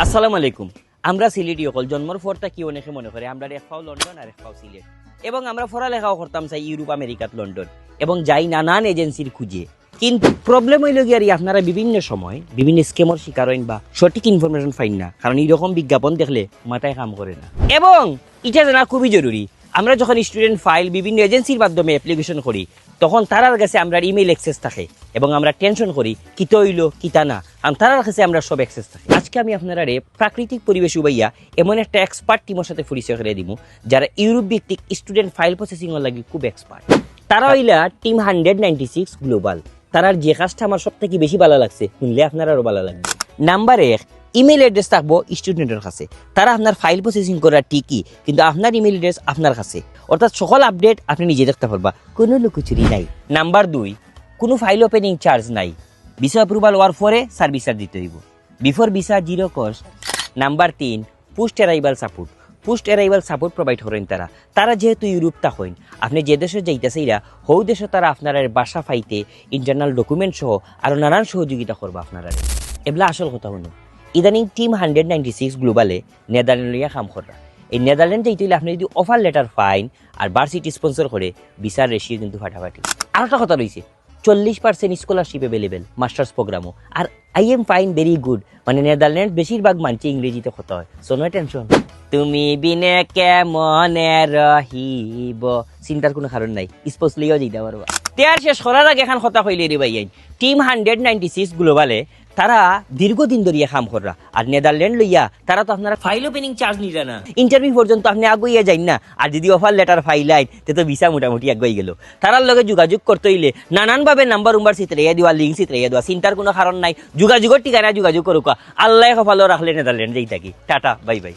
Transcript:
আসসালামু আলাইকুম। আমরা সিলেটি অকল জন্মর পরটা কি অনেকে মনে করে আমরা এক পাও লন্ডন আর এক পাও সিলেট, এবং আমরা পড়ালেখাও করতাম চাই ইউরোপ আমেরিকাত লন্ডন, এবং যাই নানান এজেন্সির খুঁজে। কিন্তু প্রবলেম হইল গিয়ে আপনারা বিভিন্ন সময় বিভিন্ন স্কেমর শিকার হইন বা সঠিক ইনফরমেশন পাইন না, কারণ এইরকম বিজ্ঞাপন দেখলে মাথায় কাম করে না। এবং এটা জানা খুবই জরুরি, আমরা যখন স্টুডেন্ট ফাইল বিভিন্ন এজেন্সির মাধ্যমে অ্যাপ্লিকেশন করি তখন তারার কাছে আমরা ইমেইল অ্যাক্সেস থাকে এবং আমরা টেনশন করি কিতা হইল কিতা না, কারণ তারার কাছে আমরা সব অ্যাক্সেস থাকে। আজকে আমি আপনারা প্রাকৃতিক পরিবেশ উবাইয়া এমন একটা এক্সপার্ট টিমের সাথে পরিচয় করে দিব যারা ইউরোপ ভিত্তিক স্টুডেন্ট ফাইল প্রসেসিং এর লাগি খুব এক্সপার্ট। তারা হইলা টিম 196 গ্লোবাল। তারার যে কাজটা আমার সব থেকে বেশি ভালো লাগছে, শুনলে আপনার আরো ভালো লাগবে। নাম্বার 1, ইমেল অ্যাড্রেস থাকবো স্টুডেন্টের কাছে। তারা আপনার ফাইল প্রসেসিং করার ঠিকই, কিন্তু আপনার ইমেল অ্যাড্রেস আপনার কাছে, অর্থাৎ সকল আপডেট আপনি নিজে দেখতে পারবা, কোনো লুকোচুরি নাই। নাম্বার 2, কোনো ফাইল ওপেনিং চার্জ নাই। ভিসা অ্যাপ্রুভাল হওয়ার পরে সার্ভিস চার্জ দিতে হইব, before visa zero cost. Number 3, post arrival support. Post arrival support provide করেন তারা যেহেতু ইউরোপটা হইন, আপনি যে দেশে যাইতেছে হৌ দেশে তারা আপনার বাসা ফাইতে ইন্টারনাল ডকুমেন্ট সহ আরো নানান সহযোগিতা করবো আপনারা। এগুলা আসল কথা শুনুন। ইদানিং টিম 196 গ্লোবালে নেদারল্যান্ড লিয়া কাম করা। এই নেদারল্যান্ড যাইতে হইলে আপনি যদি অফার লেটার ফাইন আর ভার্সিটি স্পন্সর করে ভিসার রেশিও কিন্তু ফাটাফাটি। আর একটা কথা রয়েছে, 40% স্কলারশিপ অ্যাভেলেবেল মাস্টার্স প্রোগ্রামও। আর I am fine very good, মানে নেদারল্যান্ড বেশিরভাগ মানছে ইংরেজিতে কথা হয়, সো নো টেনশন। তুমি বিনে কেমনে রহিব, চিন্তার কোনো কারণ নাই, স্পোর্টস লিগেও যেতে পারবা। তেয়ার শেষ করার আগে এখন কথা কইলে রে ভাই, টিম 196 গ্লোবালে তারা দীর্ঘদিন ধরিয়া কাম করা। আর নেদারল্যান্ড লইয়া তারা তো আপনারা ফাইল ওপেনিং চার্জ নিলে না, ইন্টারভিউ পর্যন্ত আপনি আগুইয়া যাই না। আর যদি অফার লেটার ফাইল আইন তো ভিসা মোটামুটি আগুয়াই গেল। তারার লগে যোগাযোগ করতে হইলে নানানভাবে নাম্বার চিত্রাইয়া দেওয়া, লিঙ্ক চিত্রাইয়া দেওয়া, চিন্তার কোনো কারণ নাই। যোগাযোগের ঠিকানা যোগাযোগ করুক। আল্লাহ কপালও রাখলে নেদারল্যান্ড যাই থাকি। Tata, bye bye.